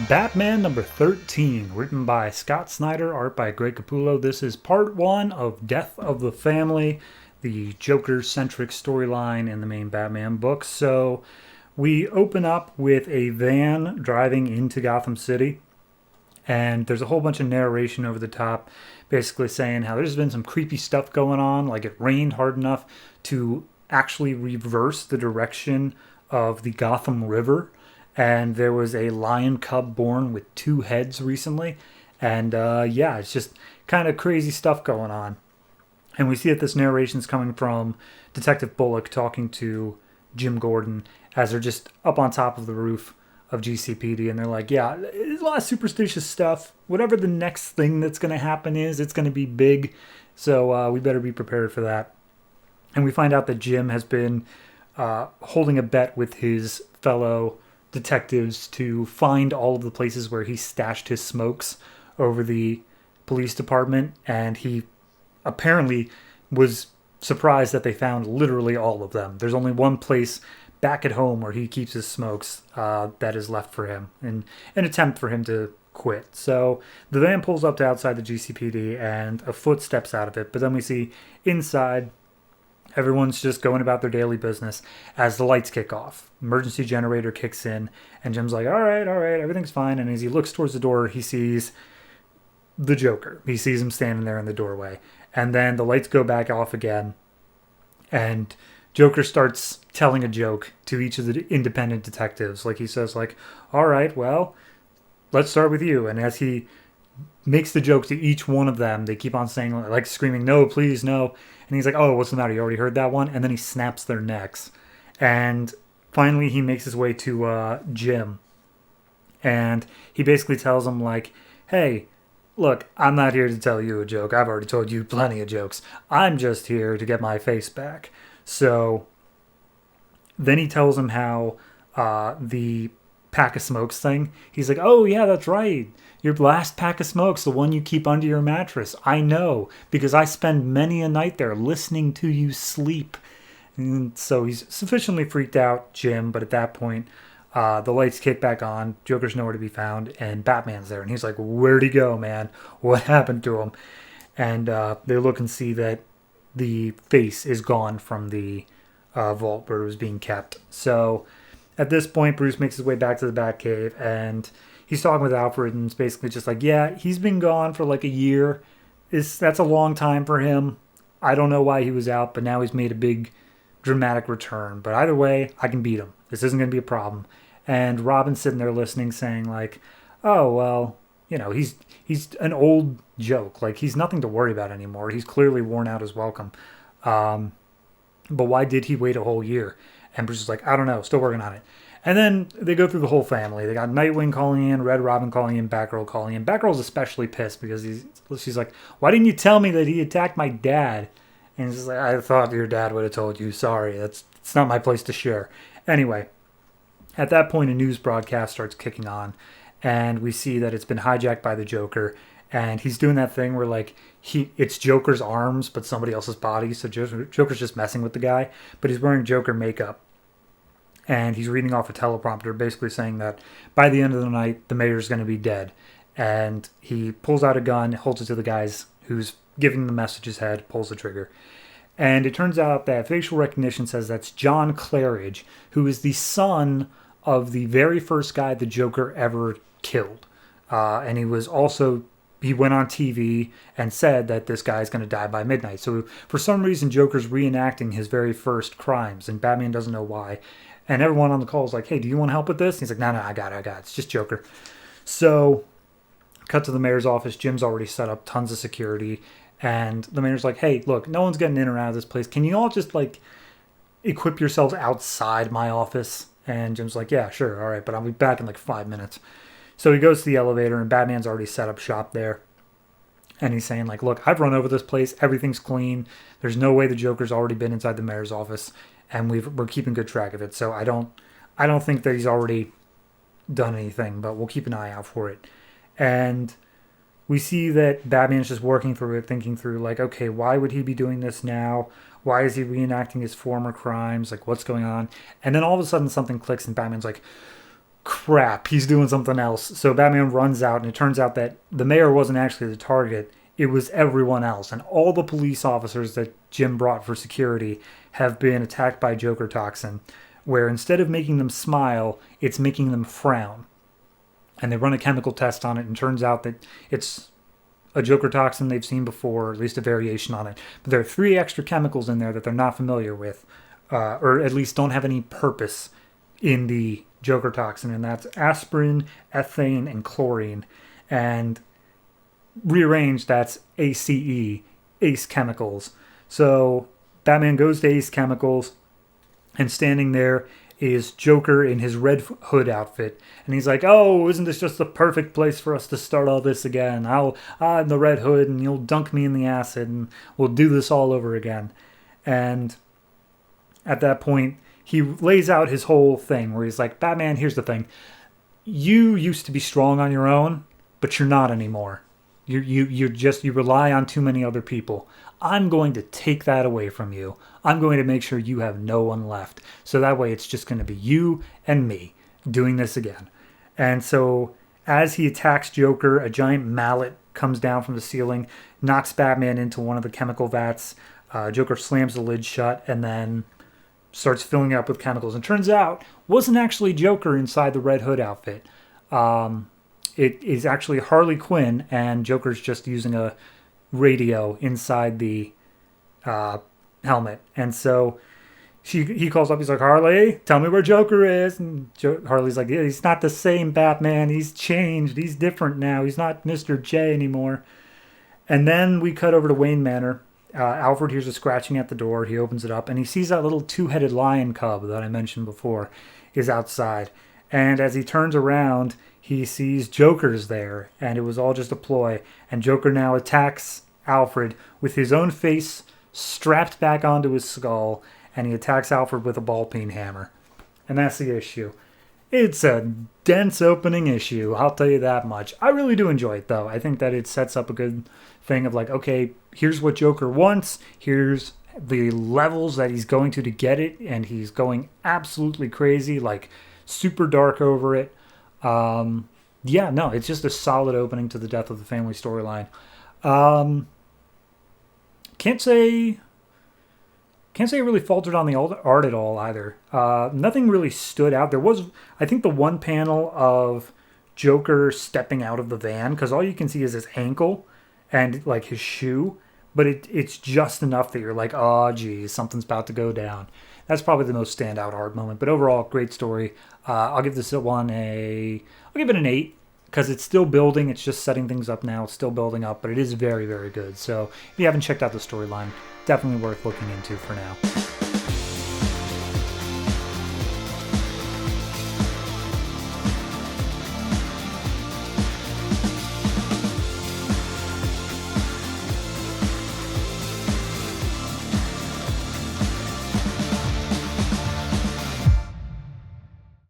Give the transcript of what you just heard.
Batman number 13, written by Scott Snyder, art by Greg Capullo. This is part one of Death of the Family, the Joker-centric storyline in the main Batman book. So we open up with a van driving into Gotham City, and there's a whole bunch of narration over the top, basically saying how there's been some creepy stuff going on, like it rained hard enough to actually reverse the direction of the Gotham River, and there was a lion cub born with two heads recently. And yeah, it's just kind of crazy stuff going on. And we see that this narration is coming from Detective Bullock talking to Jim Gordon as they're just up on top of the roof of GCPD. And they're like, yeah, there's a lot of superstitious stuff. Whatever the next thing that's going to happen is, it's going to be big. So we better be prepared for that. And we find out that Jim has been holding a bet with his fellow detectives to find all of the places where he stashed his smokes over the police department, and he apparently was surprised that they found literally all of them. There's only one place back at home where he keeps his smokes that is left for him, in an attempt for him to quit. So the van pulls up to outside the GCPD, and a foot steps out of it, but then we see inside everyone's just going about their daily business as the lights kick off. Emergency generator kicks in, and Jim's like, all right, everything's fine. And as he looks towards the door, he sees the Joker. He sees him standing there in the doorway. And then the lights go back off again, and Joker starts telling a joke to each of the independent detectives. Like he says, like, all right, well, let's start with you. And as he makes the joke to each one of them, they keep on saying, like, screaming, no, please, no. And he's like, oh, what's the matter? You already heard that one? And then he snaps their necks. And finally, he makes his way to Jim. And he basically tells him, like, hey, look, I'm not here to tell you a joke. I've already told you plenty of jokes. I'm just here to get my face back. So then he tells him how the pack of smokes thing, he's like, oh, yeah, that's right. Your last pack of smokes, the one you keep under your mattress. I know, because I spend many a night there listening to you sleep. And so he's sufficiently freaked out, Jim, but at that point, the lights kick back on, Joker's nowhere to be found, and Batman's there. And he's like, where'd he go, man? What happened to him? And they look and see that the face is gone from the vault where it was being kept. So at this point, Bruce makes his way back to the Batcave, and he's talking with Alfred, and it's basically just like, yeah, he's been gone for like a year. That's a long time for him. I don't know why he was out, but now he's made a big dramatic return. But either way, I can beat him. This isn't going to be a problem. And Robin's sitting there listening, saying like, oh, well, you know, he's an old joke. Like, he's nothing to worry about anymore. He's clearly worn out his welcome. But why did he wait a whole year? And Bruce is like, I don't know, still working on it. And then they go through the whole family. They got Nightwing calling in, Red Robin calling in, Batgirl calling in. Batgirl's especially pissed because she's like, why didn't you tell me that he attacked my dad? And he's like, I thought your dad would have told you. Sorry, it's not my place to share. Anyway, at that point, a news broadcast starts kicking on, and we see that it's been hijacked by the Joker. And he's doing that thing where, like, it's Joker's arms, but somebody else's body. So Joker's just messing with the guy, but he's wearing Joker makeup. And he's reading off a teleprompter, basically saying that by the end of the night, the mayor's going to be dead. And he pulls out a gun, holds it to the guys who's giving the message his head, pulls the trigger. And it turns out that facial recognition says that's John Claridge, who is the son of the very first guy the Joker ever killed. And he went on TV and said that this guy's going to die by midnight. So for some reason, Joker's reenacting his very first crimes, and Batman doesn't know why. And everyone on the call is like, hey, do you want to help with this? And he's like, no, I got it. It's just Joker. So cut to the mayor's office. Jim's already set up tons of security. And the mayor's like, hey, look, no one's getting in or out of this place. Can you all just, like, equip yourselves outside my office? And Jim's like, yeah, sure. All right, but I'll be back in like 5 minutes. So he goes to the elevator, and Batman's already set up shop there. And he's saying, like, look, I've run over this place. Everything's clean. There's no way the Joker's already been inside the mayor's office. And we're keeping good track of it. So I don't think that he's already done anything, but we'll keep an eye out for it. And we see that Batman's just working through it, thinking through, like, okay, why would he be doing this now? Why is he reenacting his former crimes? Like, what's going on? And then all of a sudden something clicks, and Batman's like, crap, he's doing something else. So Batman runs out, and it turns out that the mayor wasn't actually the target. It was everyone else. And all the police officers that Jim brought for security have been attacked by Joker toxin, where instead of making them smile, it's making them frown. And they run a chemical test on it, and turns out that it's a Joker toxin they've seen before, or at least a variation on it. But there are 3 extra chemicals in there that they're not familiar with, or at least don't have any purpose in the Joker toxin, and that's aspirin, ethane, and chlorine. And rearranged, that's ACE, Ace Chemicals. So Batman goes to Ace Chemicals, and standing there is Joker in his Red Hood outfit. And he's like, oh, isn't this just the perfect place for us to start all this again? I'm the Red Hood, and you'll dunk me in the acid, and we'll do this all over again. And at that point, he lays out his whole thing where he's like, Batman, here's the thing. You used to be strong on your own, but you're not anymore. You rely on too many other people. I'm going to take that away from you. I'm going to make sure you have no one left. So that way it's just going to be you and me doing this again. And so as he attacks Joker, a giant mallet comes down from the ceiling, knocks Batman into one of the chemical vats. Joker slams the lid shut and then starts filling up with chemicals. And turns out wasn't actually Joker inside the Red Hood outfit. It is actually Harley Quinn, and Joker's just using a radio inside the helmet. And so he calls up, he's like, Harley, tell me where Joker is. And Harley's like, yeah, he's not the same Batman. He's changed. He's different now. He's not Mr. J anymore. And then we cut over to Wayne Manor. Alfred hears a scratching at the door. He opens it up, and he sees that little 2-headed lion cub that I mentioned before is outside. And as he turns around, he sees Joker's there, and it was all just a ploy. And Joker now attacks Alfred with his own face strapped back onto his skull, and he attacks Alfred with a ball-peen hammer. And that's the issue. It's a dense opening issue, I'll tell you that much. I really do enjoy it, though. I think that it sets up a good thing of like, okay, here's what Joker wants, here's the levels that he's going to get it, and he's going absolutely crazy, like super dark over it. Yeah, no, it's just a solid opening to the Death of the Family storyline. Can't say it really faltered on the art at all either. Nothing really stood out. There was, I think, the one panel of Joker stepping out of the van, because all you can see is his ankle and like his shoe, but it's just enough that you're like, oh geez, something's about to go down. That's probably the most standout art moment. But overall, great story. I'll give this one I'll give it an 8, because it's still building. It's just setting things up now. It's still building up, but it is very, very good. So if you haven't checked out the storyline, definitely worth looking into for now.